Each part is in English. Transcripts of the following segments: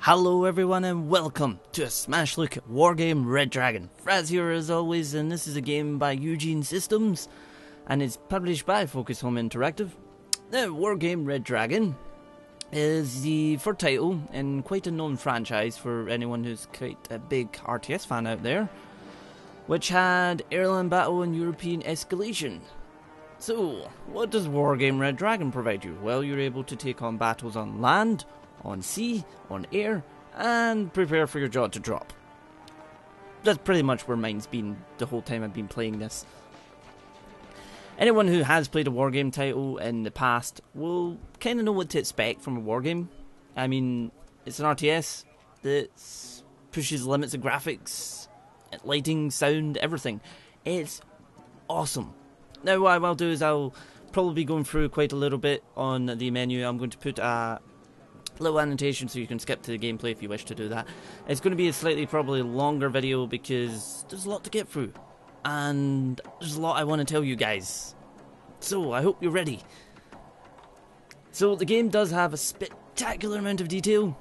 Hello everyone and welcome to a smash look at Wargame Red Dragon. Fraz here as always, and this is a game by Eugen Systems and it's published by Focus Home Interactive. Now, Wargame Red Dragon is the third title in quite a known franchise for anyone who's quite a big RTS fan out there, which had airline battle and European escalation. So, what does Wargame Red Dragon provide you? Well, you're able to take on battles on land, on sea, on air, and prepare for your jaw to drop. That's pretty much where mine's been the whole time I've been playing this. Anyone who has played a wargame title in the past will kind of know what to expect from a wargame. I mean, it's an RTS that pushes limits of graphics, lighting, sound, everything. It's awesome. Now what I'll do is I'll probably be going through quite a little bit on the menu. I'm going to put a little annotation so you can skip to the gameplay if you wish to do that. It's going to be a slightly probably longer video because there's a lot to get through and there's a lot I want to tell you guys, so I hope you're ready. So the game does have a spectacular amount of detail.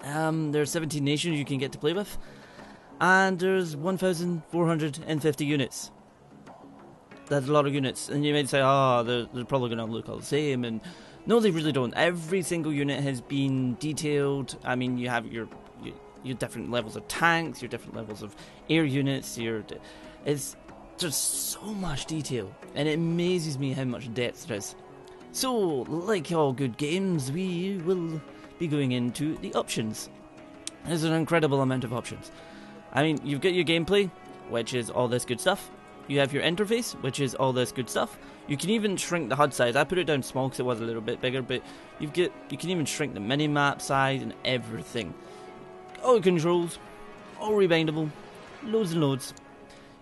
There are 17 nations you can get to play with, and there's 1,450 units. That's a lot of units, and you might say, oh, they're probably going to look all the same, and no, they really don't. Every single unit has been detailed. I mean, you have your different levels of tanks, your different levels of air units. There's so much detail, and it amazes me how much depth there is. So, like all good games, we will be going into the options. There's an incredible amount of options. I mean, you've got your gameplay, which is all this good stuff. You have your interface, which is all this good stuff. You can even shrink the HUD size. I put it down small because it was a little bit bigger, but you can even shrink the mini-map size and everything. All controls, all rebindable, loads and loads.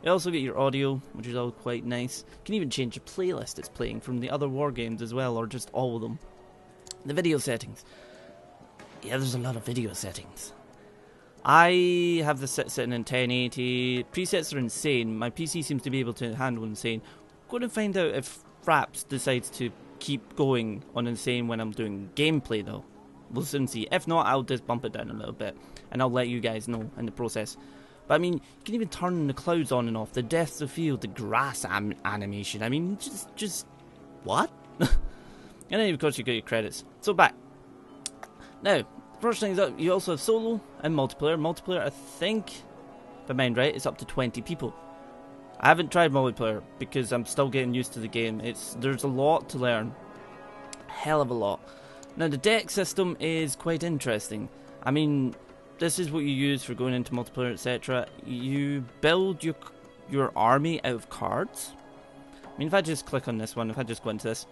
You also get your audio, which is all quite nice. You can even change your playlist it's playing from the other war games as well, or just all of them. The video settings. Yeah, there's a lot of video settings. I have this sitting in 1080. Presets are insane. My PC seems to be able to handle insane. I'm going to find out if Fraps decides to keep going on insane when I'm doing gameplay though. We'll soon see. If not, I'll just bump it down a little bit and I'll let you guys know in the process. But I mean, you can even turn the clouds on and off, the depth of field, the grass animation. I mean, just what? And then of course you got your credits. So back. Now, first thing is that you also have solo and multiplayer. Multiplayer, I think, if I mind right, it's up to 20 people. I haven't tried multiplayer because I'm still getting used to the game. There's a lot to learn. Hell of a lot. Now the deck system is quite interesting. I mean, this is what you use for going into multiplayer, etc. You build your army out of cards. I mean, if I just click on this one, if I just go into this,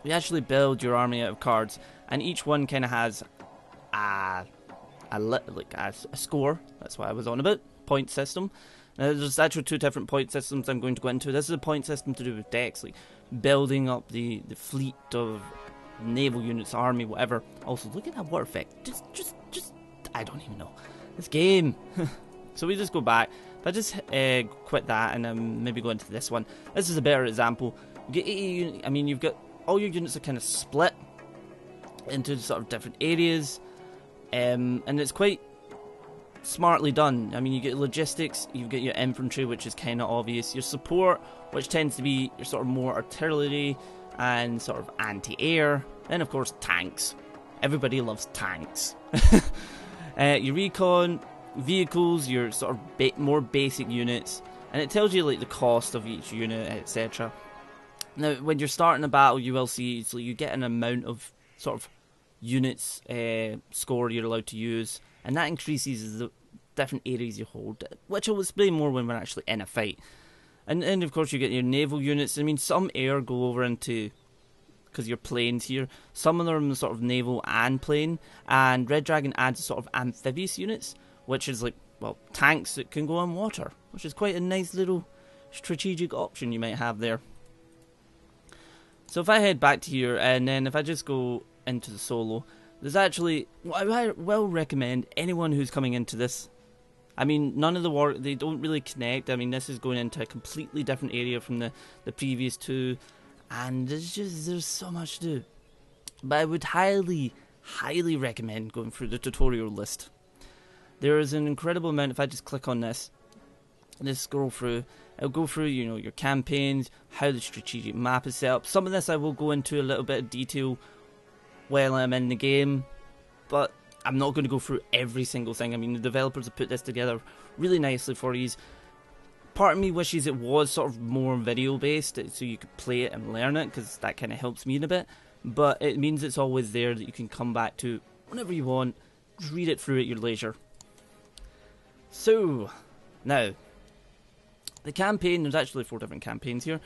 you actually build your army out of cards, and each one kind of has a score. That's what I was on about. Point system. Now, there's actually two different point systems I'm going to go into. This is a point system to do with decks, like building up the fleet of naval units, army, whatever. Also, look at that water effect. Just I don't even know. This game. So we just go back. If I just quit that and maybe go into this one. This is a better example. You get 80 units. I mean, you've got all your units are kind of split into sort of different areas. And it's quite smartly done. I mean, you get logistics, you get your infantry, which is kind of obvious, your support, which tends to be your sort of more artillery and sort of anti-air, and of course tanks. Everybody loves tanks. Your recon, vehicles, your sort of more basic units, and it tells you like the cost of each unit, etc. Now, when you're starting a battle, you will see so you get an amount of sort of units score you're allowed to use, and that increases the different areas you hold, which I'll explain more when we're actually in a fight. And of course you get your naval units. I mean, some air go over into, because your planes here, some of them are sort of naval and plane, and Red Dragon adds sort of amphibious units, which is like, well, tanks that can go on water, which is quite a nice little strategic option you might have there. So if I head back to here, and then if I just go into the solo, there's actually, what I will recommend anyone who's coming into this, I mean, none of the they don't really connect. I mean, this is going into a completely different area from the previous two, and there's so much to do. But I would highly highly recommend going through the tutorial list. There is an incredible amount. If I just click on this, scroll through, it'll go through, you know, your campaigns, how the strategic map is set up. Some of this I will go into a little bit of detail while I'm in the game, but I'm not going to go through every single thing. I mean, the developers have put this together really nicely for you. Part of me wishes it was sort of more video based, so you could play it and learn it, because that kind of helps me in a bit. But it means it's always there that you can come back to whenever you want, just read it through at your leisure. So, now, the campaign, there's actually 4 different campaigns here.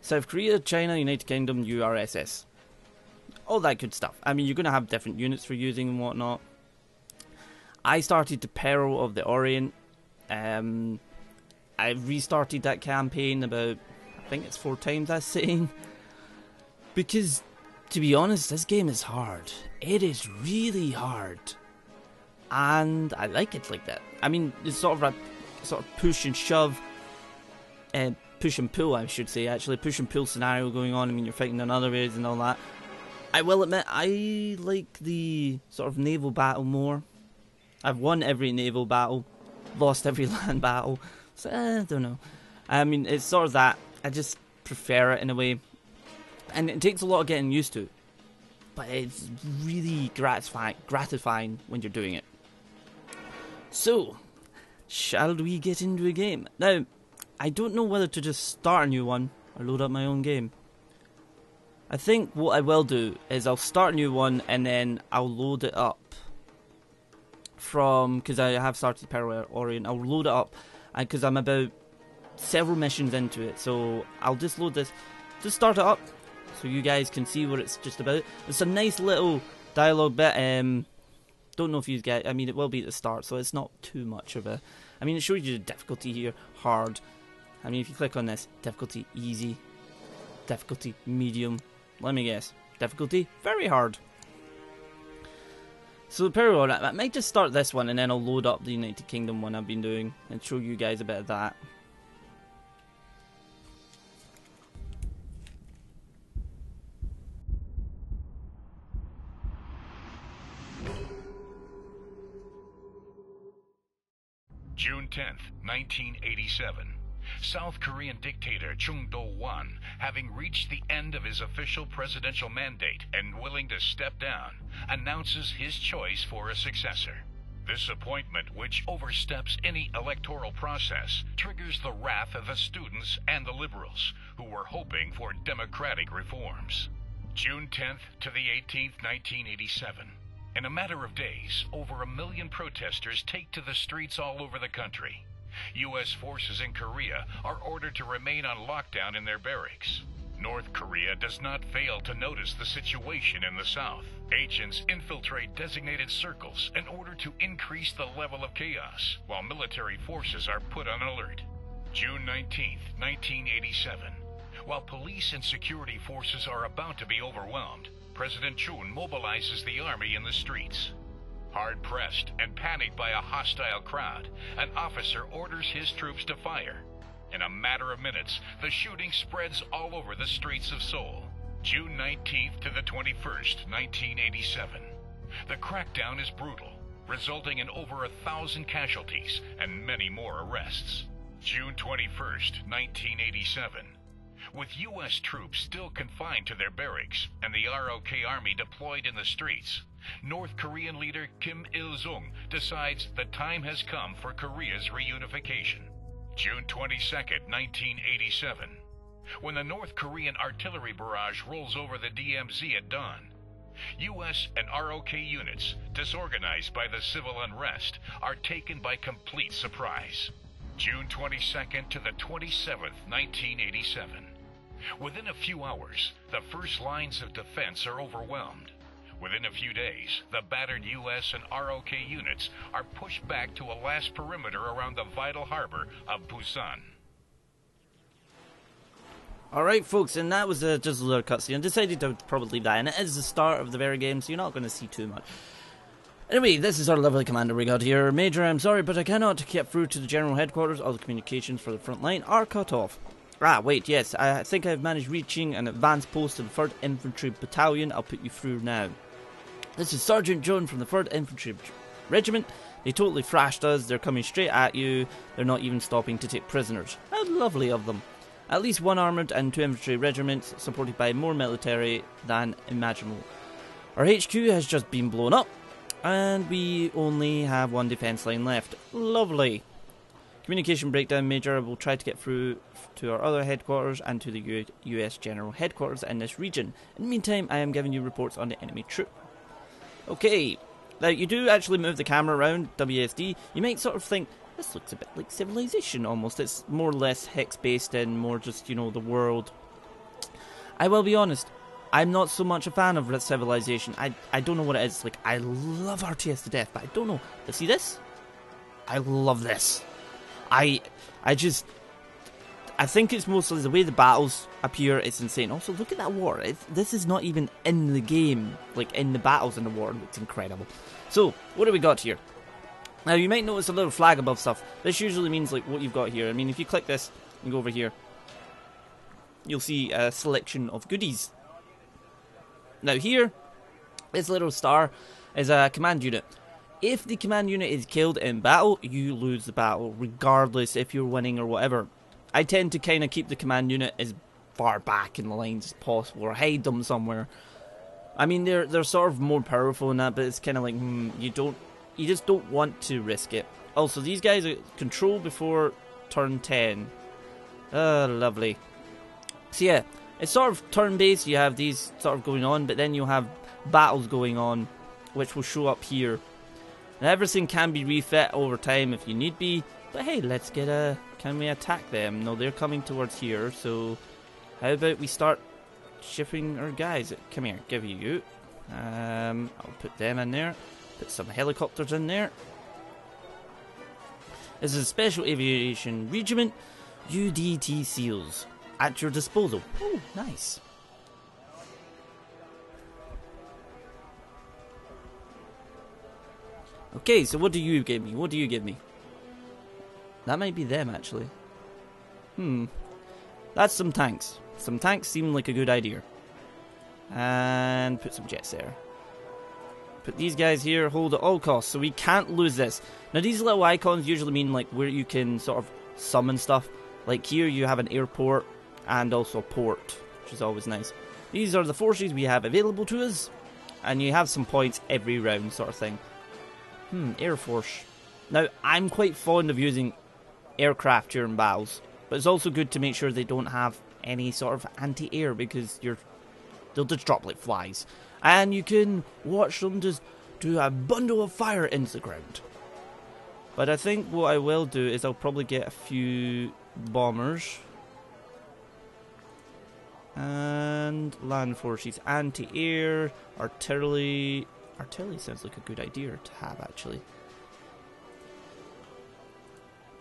South Korea, China, United Kingdom, URSS. All that good stuff. I mean, you're going to have different units for using and whatnot. I started the Peril of the Orient. I restarted that campaign about, I think it's 4 times, I'm saying. Because, to be honest, this game is hard. It is really hard. And I like it like that. I mean, it's sort of a push and shove, push and pull, I should say, actually. Push and pull scenario going on. I mean, you're fighting in other ways and all that. I will admit, I like the sort of naval battle more. I've won every naval battle, lost every land battle. So, I don't know. I mean, it's sort of that. I just prefer it in a way. And it takes a lot of getting used to. But it's really gratifying when you're doing it. So, shall we get into a game? Now, I don't know whether to just start a new one or load up my own game. I think what I will do is I'll start a new one and then I'll load it up from, because I have started Peril Orient, I'll load it up because I'm about several missions into it. So I'll just load this, just start it up so you guys can see what it's just about. It's a nice little dialogue bit. Don't know if you get, I mean, it will be at the start, so it's not too much of a, I mean, it shows you the difficulty here, hard. I mean, if you click on this, difficulty easy, difficulty medium, let me guess, difficulty very hard. So the Peril Orient, I might just start this one and then I'll load up the United Kingdom one I've been doing and show you guys a bit of that. June 10th, 1987. South Korean dictator Chung Do-won, having reached the end of his official presidential mandate and willing to step down, announces his choice for a successor. This appointment, which oversteps any electoral process, triggers the wrath of the students and the liberals, who were hoping for democratic reforms. June 10th to the 18th, 1987. In a matter of days, over 1 million protesters take to the streets all over the country. U.S. forces in Korea are ordered to remain on lockdown in their barracks. North Korea does not fail to notice the situation in the south. Agents infiltrate designated circles in order to increase the level of chaos, while military forces are put on alert. June 19th, 1987. While police and security forces are about to be overwhelmed, President Chun mobilizes the army in the streets. Hard-pressed and panicked by a hostile crowd, an officer orders his troops to fire. In a matter of minutes, the shooting spreads all over the streets of Seoul. June 19th to the 21st, 1987. The crackdown is brutal, resulting in over 1,000 casualties and many more arrests. June 21st, 1987. With U.S. troops still confined to their barracks and the ROK army deployed in the streets, North Korean leader Kim Il-sung decides the time has come for Korea's reunification. June 22nd, 1987. When the North Korean artillery barrage rolls over the DMZ at dawn, U.S. and ROK units, disorganized by the civil unrest, are taken by complete surprise. June 22nd to the 27th, 1987. Within a few hours, the first lines of defense are overwhelmed. Within a few days, the battered U.S. and ROK units are pushed back to a last perimeter around the vital harbor of Busan. Alright folks, and that was just a little cutscene. I decided to probably leave that in. It is the start of the very game, so you're not going to see too much. Anyway, this is our lovely commander we got here. Major, I'm sorry, but I cannot get through to the general headquarters. All the communications for the front line are cut off. Ah, wait, yes, I think I've managed reaching an advanced post to the 3rd Infantry Battalion. I'll put you through now. This is Sergeant John from the 3rd Infantry Regiment. They totally thrashed us. They're coming straight at you. They're not even stopping to take prisoners. How lovely of them. At least 1 armoured and 2 infantry regiments, supported by more military than imaginable. Our HQ has just been blown up, and we only have 1 defence line left. Lovely. Communication breakdown, Major. We'll try to get through to our other headquarters and to the US General Headquarters in this region. In the meantime, I am giving you reports on the enemy troop. Okay, now you do actually move the camera around, WSD. You might sort of think, this looks a bit like Civilization almost. It's more or less hex based and more just, you know, the world. I will be honest, I'm not so much a fan of Civilization. I don't know what it is. Like, I love RTS to death, but I don't know. But see this? I love this. I think it's mostly the way the battles appear. It's insane. Also, look at that war. This is not even in the game. Like, in the battles in the war. It's incredible. So, what do we got here? Now, you might notice a little flag above stuff. This usually means, like, what you've got here. I mean, if you click this and go over here, you'll see a selection of goodies. Now, here, this little star is a command unit. If the command unit is killed in battle, you lose the battle, regardless if you're winning or whatever. I tend to kind of keep the command unit as far back in the lines as possible, or hide them somewhere. I mean, they're sort of more powerful in that, but it's kind of like, you just don't want to risk it. Also, these guys are controlled before turn 10. Lovely. So yeah, it's sort of turn-based. You have these sort of going on, but then you'll have battles going on, which will show up here. And everything can be refit over time if you need be. But hey, let's get a... Can we attack them? No, they're coming towards here. So how about we start shifting our guys? Come here, give you. I'll put them in there. Put some helicopters in there. This is a Special Aviation Regiment. UDT SEALs. At your disposal. Oh, nice. Okay, so what do you give me? What do you give me? That might be them, actually. That's some tanks. Some tanks seem like a good idea. And put some jets there. Put these guys here, hold at all costs, so we can't lose this. Now, these little icons usually mean, like, where you can sort of summon stuff. Like here, you have an airport and also a port, which is always nice. These are the forces we have available to us. And you have some points every round, sort of thing. Air Force. Now, I'm quite fond of using aircraft during battles, but it's also good to make sure they don't have any sort of anti-air, because they'll just drop like flies. And you can watch them just do a bundle of fire into the ground. But I think what I will do is I'll probably get a few bombers. And land forces, anti-air, artillery. Artillery sounds like a good idea to have, actually.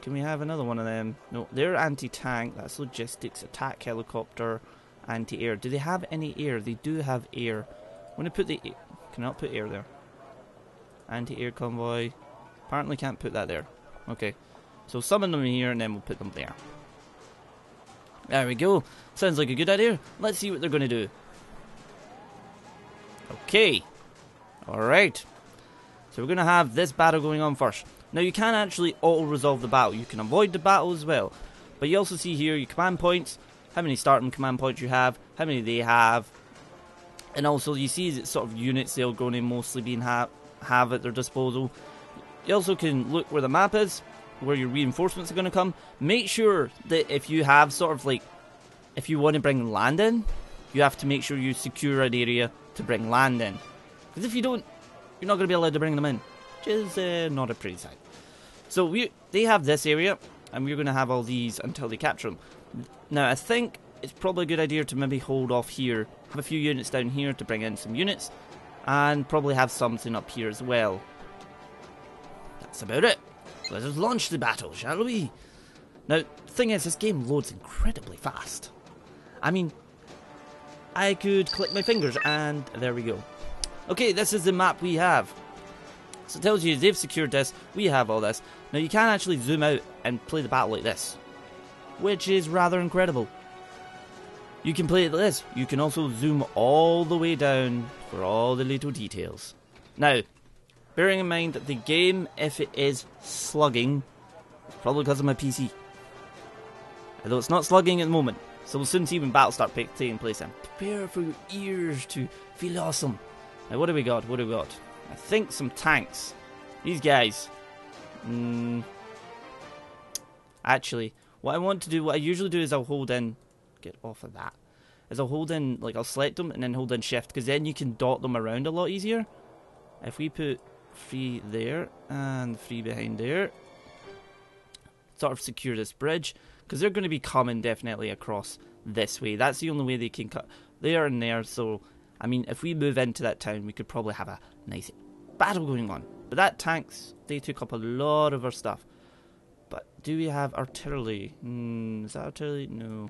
Can we have another one of them? No, they're anti-tank. That's logistics, attack helicopter, anti-air. Do they have any air? They do have air. I'm going to put the... Cannot put air there. Anti-air convoy. Apparently can't put that there. Okay. So summon them here and then we'll put them there. There we go. Sounds like a good idea. Let's see what they're going to do. Okay. Alright. So we're going to have this battle going on first. Now you can actually auto-resolve the battle. You can avoid the battle as well. But you also see here your command points. How many starting command points you have. How many they have. And also you see that sort of units they're going to mostly have at their disposal. You also can look where the map is. Where your reinforcements are going to come. Make sure that if you have sort of like... If you want to bring land in, you have to make sure you secure an area to bring land in. Because if you don't, you're not going to be allowed to bring them in. Which is not a pretty sight. So they have this area, and we're going to have all these until they capture them. Now I think it's probably a good idea to maybe hold off here. Have a few units down here to bring in some units. And probably have something up here as well. That's about it. Let us launch the battle, shall we? Now, the thing is, this game loads incredibly fast. I mean, I could click my fingers and there we go. Okay, this is the map we have. So it tells you they've secured this, we have all this. Now you can actually zoom out and play the battle like this, which is rather incredible. You can play it like this. You can also zoom all the way down for all the little details. Now, bearing in mind that the game, if it is slugging, it's probably because of my PC. Although it's not slugging at the moment. So we'll soon see when battles start taking place, and prepare for your ears to feel awesome. Now what do we got? What do we got? I think some tanks. These guys. Actually, what I want to do, what I usually do is I'll hold in, get off of that, is I'll hold in, like I'll select them and then hold in shift, because then you can dot them around a lot easier. If we put 3 there and 3 behind there, sort of secure this bridge. Because they're going to be coming definitely across this way. That's the only way they can cut there and there. So, I mean, if we move into that town, we could probably have a nice battle going on. But that tanks, they took up a lot of our stuff. But do we have artillery? Is that artillery? No.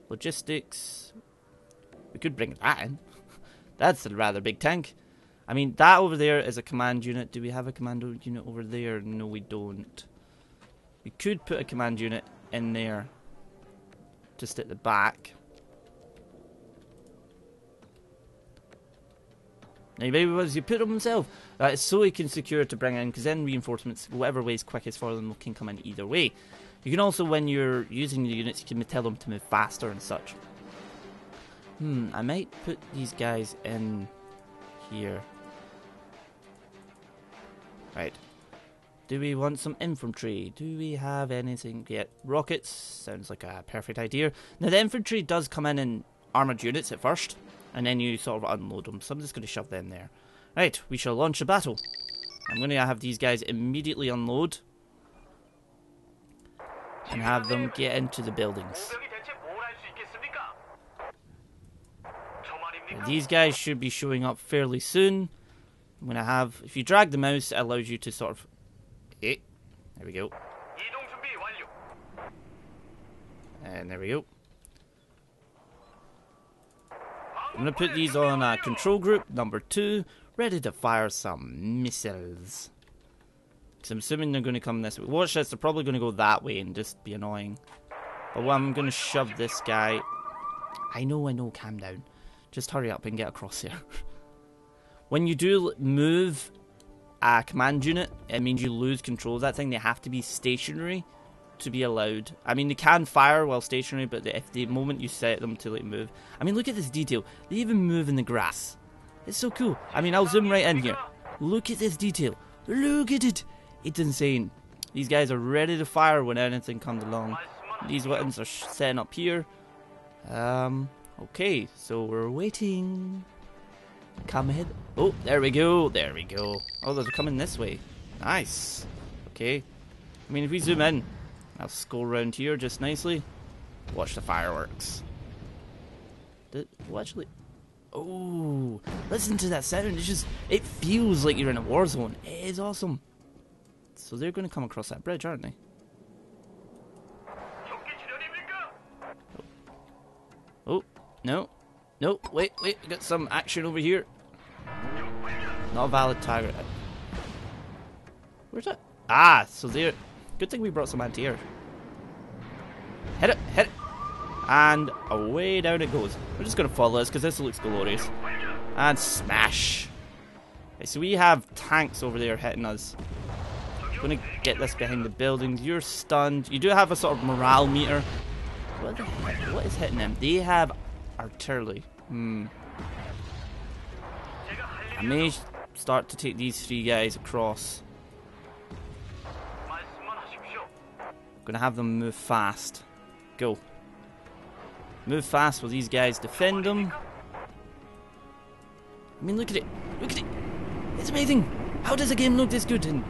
Logistics. We could bring that in. That's a rather big tank. I mean, that over there is a command unit. Do we have a commando unit over there? No, we don't. We could put a command unit in there, just at the back. Now maybe was you put them himself. That is so he can secure to bring in, because then reinforcements, whatever way is quickest for them, can come in either way. You can also, when you're using the units, you can tell them to move faster and such. I might put these guys in here. Right. Do we want some infantry? Do we have anything yet? Rockets sounds like a perfect idea. Now the infantry does come in armoured units at first, and then you sort of unload them. So I'm just going to shove them there. Right, we shall launch a battle. I'm going to have these guys immediately unload and have them get into the buildings. Now, these guys should be showing up fairly soon. I'm going to have, if you drag the mouse, it allows you to sort of, there we go. And there we go. I'm going to put these on control group number 2, ready to fire some missiles. Because I'm assuming they're going to come this way. Watch this, they're probably going to go that way and just be annoying. But I'm going to shove this guy. I know, calm down. Just hurry up and get across here. When you do move a command unit, it means you lose control of that thing. They have to be stationary to be allowed. I mean, they can fire while stationary, but if the moment you set them to like move, I mean, look at this detail. They even move in the grass. It's so cool. I mean, I'll zoom right in here. Look at this detail. Look at it. It's insane. These guys are ready to fire when anything comes along. These weapons are setting up here. Okay, so we're waiting. Come ahead. Oh, there we go. There we go. Oh, they're coming this way. Nice. Okay. I mean, if we zoom in, I'll scroll around here just nicely. Watch the fireworks. Actually. Oh, listen to that sound. It's just, it feels like you're in a war zone. It is awesome. So they're going to come across that bridge, aren't they? Oh, no. No, wait, I got some action over here. Not a valid target. Where's that? Ah, so there. Good thing we brought some anti-air. Hit it, hit it. And away down it goes. We're just going to follow this because this looks glorious. And smash. Okay, so we have tanks over there hitting us. Going to get this behind the buildings. You're stunned. You do have a sort of morale meter. What the heck? What is hitting them? They have artillery. I may start to take these 3 guys across. I'm gonna have them move fast. Go. Move fast while these guys defend them. I mean, look at it. Look at it. It's amazing. How does a game look this good? And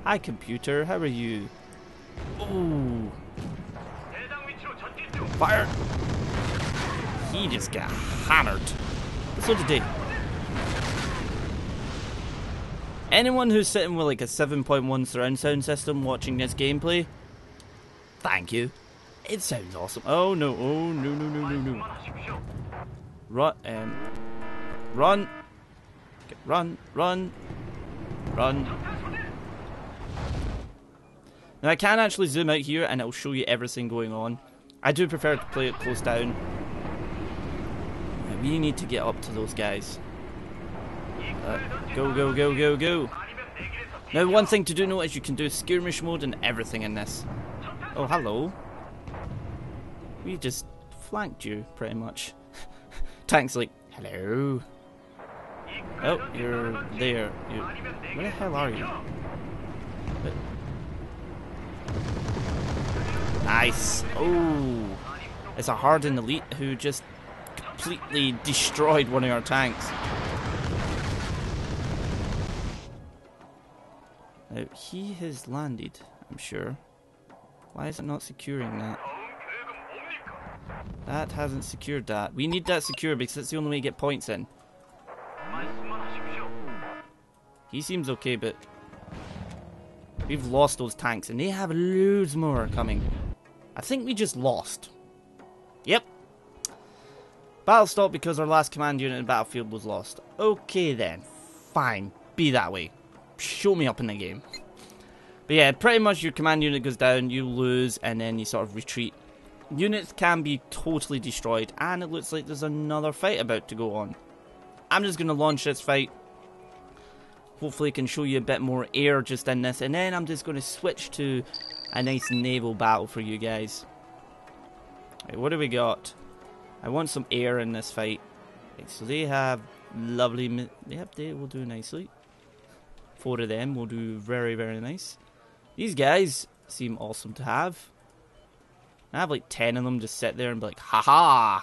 hi, computer. How are you? Oh. Fire. He just got hammered. So did they. Anyone who's sitting with like a 7.1 surround sound system watching this gameplay, thank you. It sounds awesome. Oh no, oh no. Run, run. Run. Now I can actually zoom out here and it'll show you everything going on. I do prefer to play it close down. We need to get up to those guys. Go, go, go, go, go. Now, one thing to do note is you can do skirmish mode and everything in this. Oh, hello. We just flanked you, pretty much. Tank's like, hello. Oh, you're there. Where the hell are you? Nice. Oh, it's a hardened elite who just completely destroyed one of our tanks. Now, he has landed, I'm sure. Why is it not securing that? That hasn't secured that. We need that secure because that's the only way to get points in. He seems okay, but we've lost those tanks and they have loads more coming. I think we just lost. Yep. Battle stopped because our last command unit in the battlefield was lost. Okay then. Fine. Be that way. Show me up in the game. But yeah, pretty much your command unit goes down, you lose, and then you sort of retreat. Units can be totally destroyed, and it looks like there's another fight about to go on. I'm just going to launch this fight. Hopefully I can show you a bit more air just in this, and then I'm just going to switch to a nice naval battle for you guys. Right, what do we got? I want some air in this fight. Right, so they have lovely... Yep, they will do nicely. 4 of them will do very, very nice. These guys seem awesome to have. I have like 10 of them just sit there and be like, haha!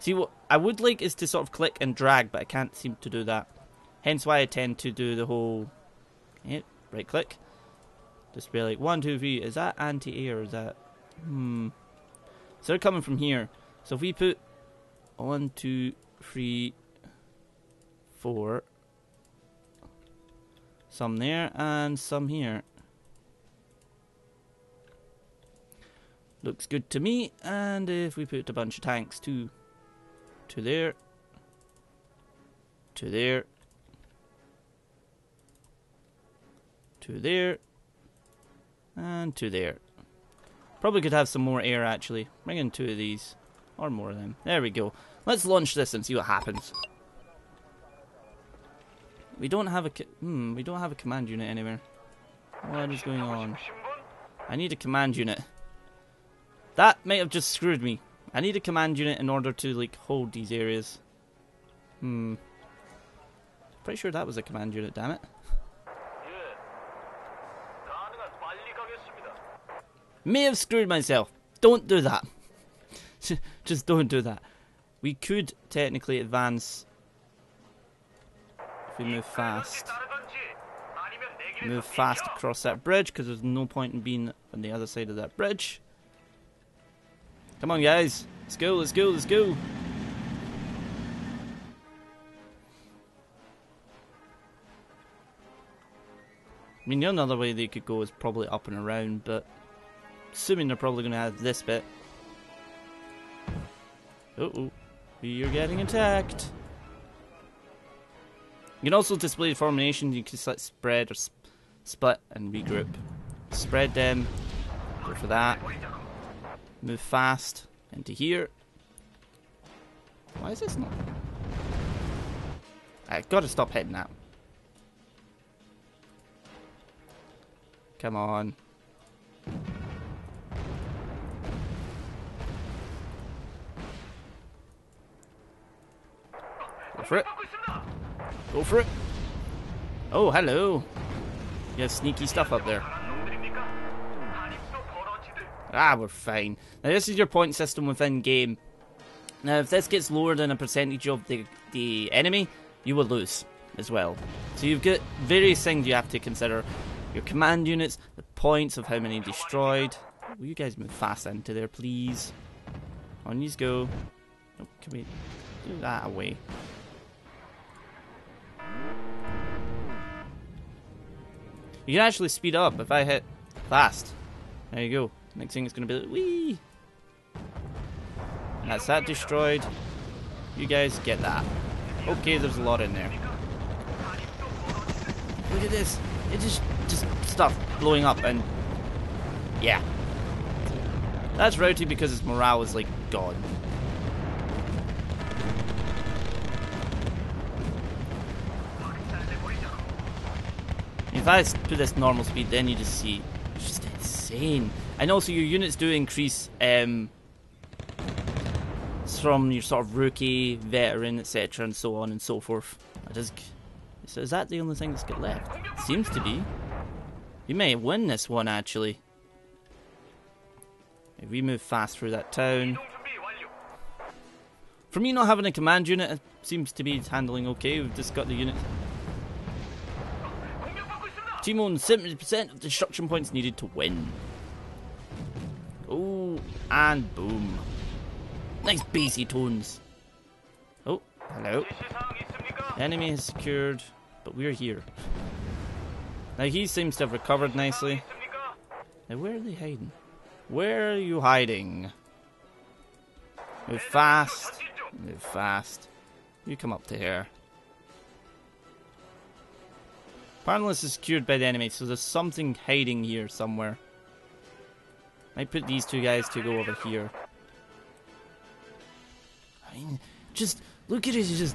See, what I would like is to sort of click and drag, but I can't seem to do that. Hence why I tend to do the whole... Yep, right click. Just be like, 1, 2, 3, is that anti-air, is that... So they're coming from here. So if we put 1, 2, 3, 4... Some there, and some here. Looks good to me, and if we put a bunch of tanks, 2 there, 2 there, 2 there, and 2 there. Probably could have some more air actually. Bring in 2 of these, or more of them. There we go. Let's launch this and see what happens. We don't have a we don't have a command unit anywhere. What is going on? I need a command unit. That might have just screwed me. I need a command unit in order to like hold these areas. Pretty sure that was a command unit, damn it. May have screwed myself. Don't do that. Just don't do that. We could technically advance if we move fast. Move fast across that bridge because there's no point in being on the other side of that bridge. Come on guys, let's go, let's go, let's go. I mean, the only other way they could go is probably up and around, but assuming they're probably going to have this bit. Uh-oh, you're getting attacked. You can also display formation. You can select spread or split and regroup. Spread them, go for that. Move fast into here. Why is this not? I've got to stop hitting that. Come on. Go for it. Go for it. Oh, hello. You have sneaky stuff up there. Ah, we're fine. Now this is your point system within game. Now if this gets lower than a percentage of the enemy, you will lose as well. So you've got various things you have to consider. Your command units, the points of how many destroyed. Will you guys move fast into there, please? On you go. Oh, can we do that away? You can actually speed up if I hit fast. There you go. Next thing it's going to be like, wee! And that's that destroyed. You guys get that. Okay, there's a lot in there. Look at this. It's just stuff blowing up and... yeah. That's rowdy because his morale is like gone. if I put this normal speed, then you just see it's just insane. And also your units do increase from your sort of rookie, veteran, etc., and so on and so forth. So is that the only thing that's got left? Seems to be. You may win this one actually. If we move fast through that town. For me not having a command unit, it seems to be handling okay. We've just got the unit. Team owns 70% of destruction points needed to win. Oh, and boom. Nice bassy tones. Oh, hello. The enemy has secured, but we're here. Now he seems to have recovered nicely. Now where are they hiding? Where are you hiding? Move fast. Move fast. You come up to here. Apparently this is secured by the enemy, so there's something hiding here somewhere. Might put these two guys to go over here. I mean, just look at it. It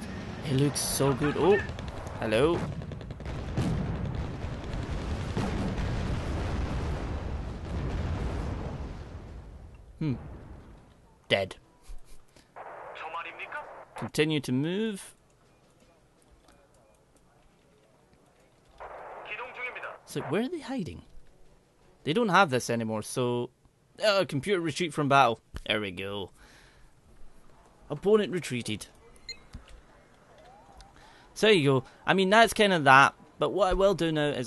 looks so good. Oh, hello. Dead. Continue to move. So where are they hiding? They don't have this anymore, so... computer retreat from battle. There we go. Opponent retreated. So there you go. I mean, that's kind of that. But what I will do now is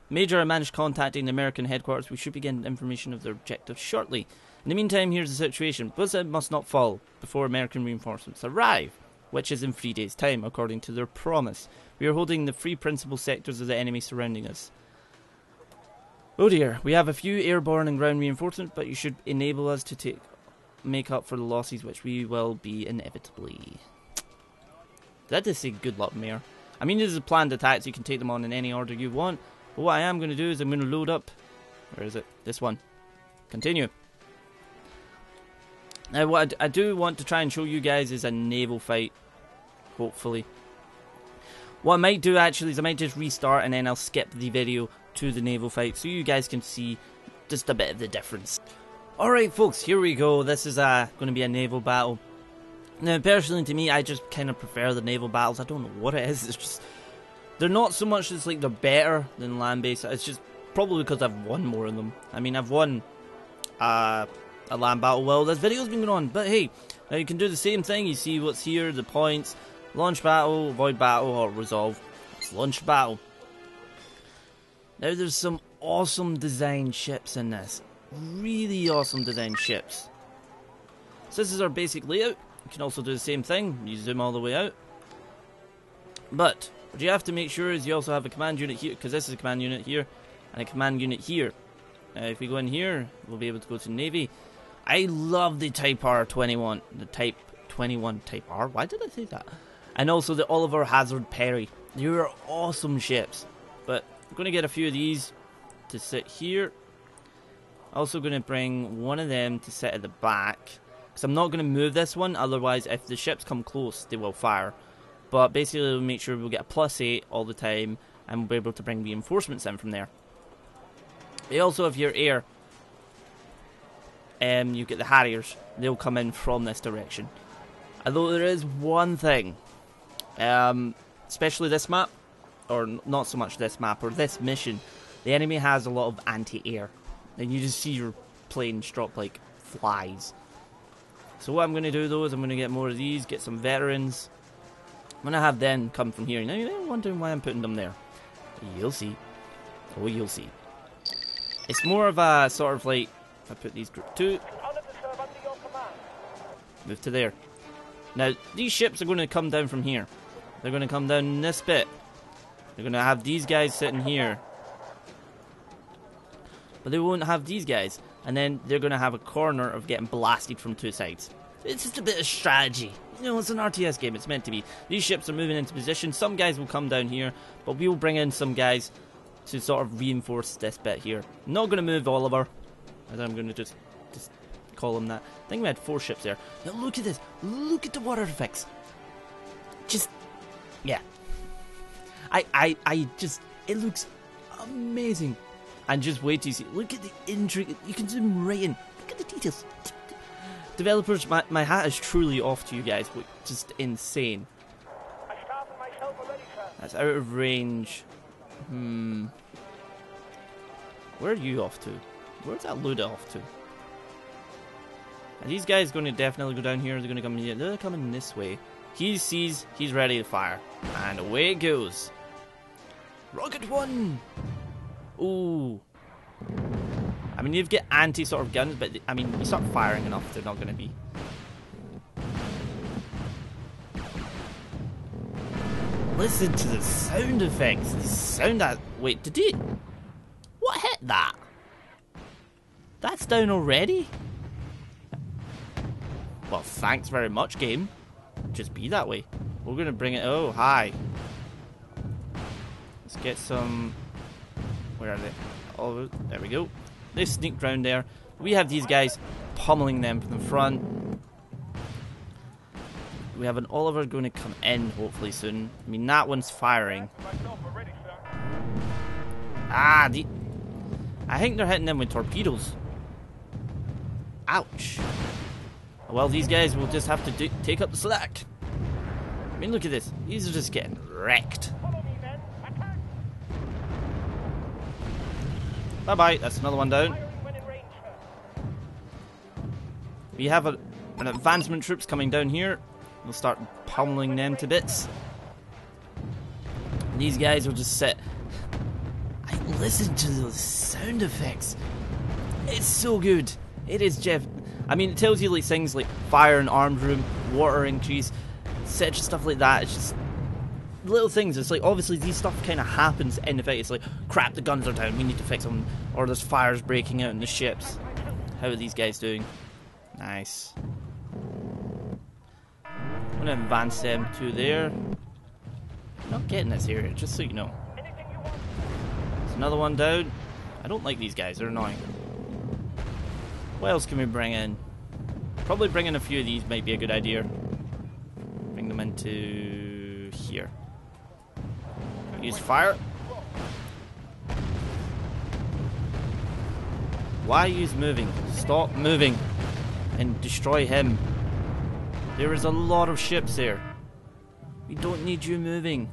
Major, I managed contacting the American headquarters. We should be getting information of their objectives shortly. In the meantime, here's the situation. Blizzard must not fall before American reinforcements arrive, which is in 3 days' time, according to their promise. We are holding the 3 principal sectors of the enemy surrounding us. Oh dear, we have a few airborne and ground reinforcements, but you should enable us to make up for the losses, which we will be inevitably. That is say good luck, Mayor. I mean, this is a planned attack, so you can take them on in any order you want. But what I am going to do is I'm going to load up. Where is it? This one. Continue. Now, what I do want to try and show you guys is a naval fight. Hopefully. What I might do actually is I might just restart and then I'll skip the video to the naval fight so you guys can see just a bit of the difference. Alright folks, here we go. This is going to be a naval battle. Now personally to me, I just kind of prefer the naval battles. I don't know what it is. It's just, they're not so much as like they're better than land-based. It's just probably because I've won more of them. I mean, I've won a land battle. Well, this video's been going on, but hey, now you can do the same thing. You see what's here, the points, launch battle, avoid battle, or resolve. Let's launch battle. Now there's some awesome design ships in this. Really awesome design ships. So this is our basic layout. You can also do the same thing. You zoom all the way out. But what you have to make sure is you also have a command unit here, because this is a command unit here, and a command unit here. Now if we go in here, we'll be able to go to Navy. I love the Type R21. The Type 21 Type R. Why did I say that? And also the Oliver Hazard Perry. They are awesome ships. But I'm going to get a few of these to sit here. Also going to bring one of them to sit at the back. Because I'm not going to move this one. Otherwise, if the ships come close, they will fire. But basically, we'll make sure we'll get a +8 all the time. And we'll be able to bring reinforcements in from there. You also have your air. You get the Harriers. They'll come in from this direction. Although there is one thing. Especially this map. Or not so much this map, or this mission. The enemy has a lot of anti-air. And you just see your planes drop like flies. So what I'm going to do though is I'm going to get more of these, get some veterans. I'm going to have them come from here. Now you're wondering why I'm putting them there. You'll see. Oh, you'll see. It's more of a sort of like, if I put these group 2, move to there. Now these ships are going to come down from here. They're going to come down this bit. They're going to have these guys sitting here. But they won't have these guys. And then they're going to have a corner of getting blasted from 2 sides. It's just a bit of strategy. You know, it's an RTS game. It's meant to be. These ships are moving into position. Some guys will come down here. But we will bring in some guys to sort of reinforce this bit here. I'm not going to move Oliver. As I'm going to just call him that. I think we had 4 ships there. Now look at this. Look at the water effects. Just, yeah. I just, it looks amazing. And just wait till you see. Look at the intrigue. You can zoom right in. Look at the details. Developers, my hat is truly off to you guys. Just insane. That's out of range. Where are you off to? Where's that loader off to? Are these guys going to definitely go down here? They're going to come in here. They're coming this way. He sees, he's ready to fire. And away it goes. Rocket one! Ooh. I mean, you've got anti sort of guns, but I mean, you start firing enough, they're not going to be. Listen to the sound effects. The sound that. Wait, did he. What hit that? That's down already? Well, thanks very much, game. Just be that way. We're going to bring it. Oh, hi. Let's get some. Where are they? Oh, there we go. They sneaked round there. We have these guys pummeling them from the front. We have an Oliver going to come in hopefully soon. I mean, that one's firing. Ah, I think they're hitting them with torpedoes. Ouch. Well, these guys will just have to take up the slack. I mean, look at this. These are just getting wrecked. Bye-bye. That's another one down. We have an advancement troops coming down here. We'll start pummeling them to bits. These guys will just sit. I listen to those sound effects. It's so good. It is, Jeff. I mean, it tells you like things like fire in armed room, water increase, such stuff like that. It's just little things. It's like obviously these stuff kind of happens in the fight. It's like crap, the guns are down. We need to fix them, or there's fires breaking out in the ships. How are these guys doing? Nice. I'm gonna advance them to there. I'm not getting this area, just so you know. There's another one down. I don't like these guys, they're annoying. What else can we bring in? Probably bringing a few of these might be a good idea. Bring them into here. Use fire. Why are you moving? Stop moving and destroy him. There is a lot of ships there. We don't need you moving.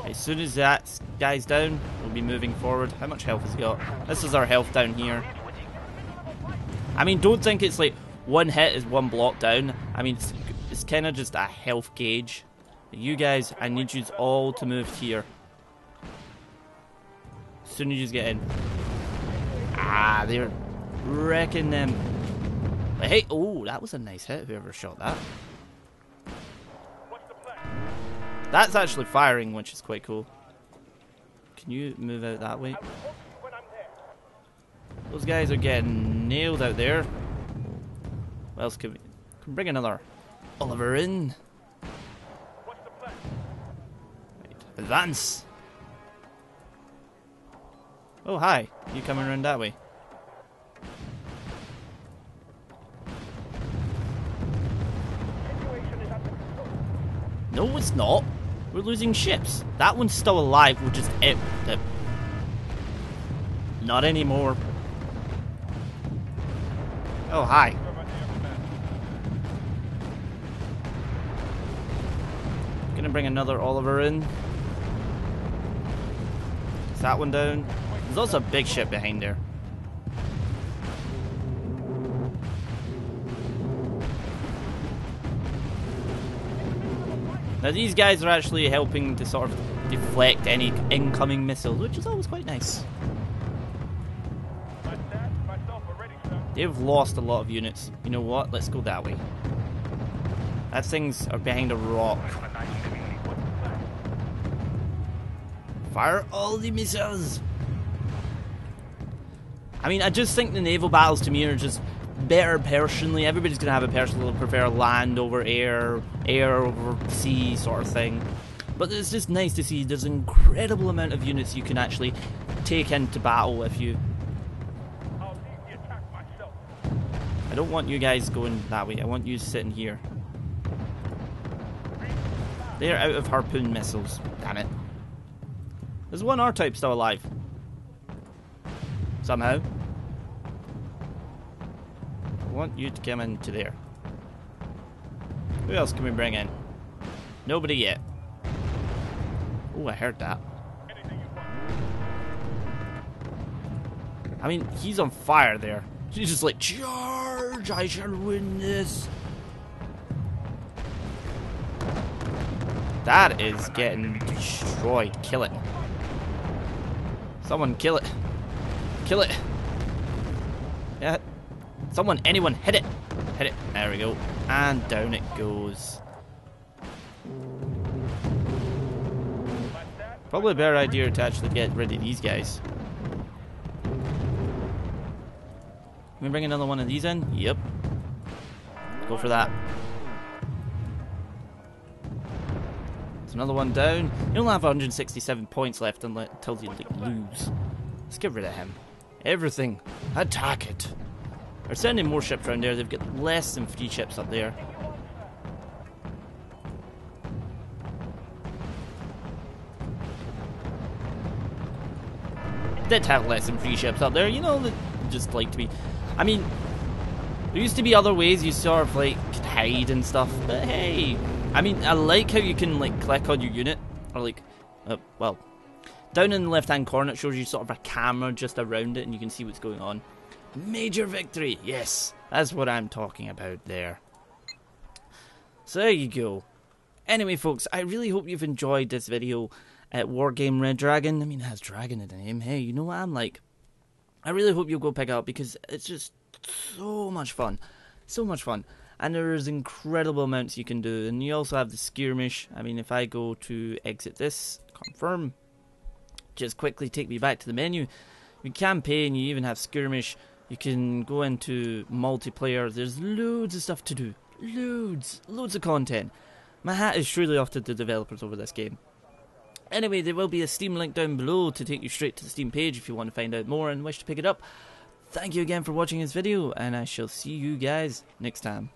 As soon as that guy's down, we'll be moving forward. How much health has he got? This is our health down here. I mean, don't think it's like one hit is one block down. I mean, it's kind of just a health gauge. You guys, I need you all to move here. As soon as you get in. Ah, they're wrecking them. But hey, oh, that was a nice hit, whoever shot that. That's actually firing, which is quite cool. Can you move out that way? Those guys are getting nailed out there. What else can we... Can bring another Oliver in. Right, advance. Oh, hi. You coming around that way? No, it's not. We're losing ships. That one's still alive, we're just it. Not anymore. Oh, hi. Gonna bring another Oliver in. Is that one down? There's also a big ship behind there. Now these guys are actually helping to sort of deflect any incoming missiles, which is always quite nice. They've lost a lot of units. You know what? Let's go that way. That things are behind a rock. Fire all the missiles! I mean, I just think the naval battles to me are just better personally. Everybody's going to have a personal prefer land over air, air over sea sort of thing. But it's just nice to see there's an incredible amount of units you can actually take into battle if you... I don't want you guys going that way. I want you sitting here. They're out of harpoon missiles. Damn it. There's one R-type still alive. Somehow. I want you to come into there. Who else can we bring in? Nobody yet. Oh, I heard that. I mean, he's on fire there. He's just like, charge! I shall win this. That is getting destroyed. Kill it. Someone kill it. Kill it. Yeah. Someone, anyone, hit it. Hit it. There we go. And down it goes. Probably a better idea to actually get rid of these guys. Can we bring another one of these in? Yep. Go for that. There's another one down. You only have 167 points left until you lose. Let's get rid of him. Everything. Attack it. They're sending more ships around there. They've got less than 3 ships up there. Did have less than 3 ships up there. You know, that just like to be... I mean, there used to be other ways you sort of like could hide and stuff, but hey, I mean, I like how you can like click on your unit, or like, well, down in the left hand corner it shows you sort of a camera just around it and you can see what's going on. Major victory, yes, that's what I'm talking about there. So there you go. Anyway folks, I really hope you've enjoyed this video at Wargame Red Dragon. I mean, it has dragon in the name, hey, you know what I'm like. I really hope you'll go pick it up because it's just so much fun. So much fun. And there's incredible amounts you can do. And you also have the skirmish. I mean, if I go to exit this, confirm, just quickly take me back to the menu. You campaign, you even have skirmish. You can go into multiplayer. There's loads of stuff to do. Loads of content. My hat is truly off to the developers over this game. Anyway, there will be a Steam link down below to take you straight to the Steam page if you want to find out more and wish to pick it up. Thank you again for watching this video, and I shall see you guys next time.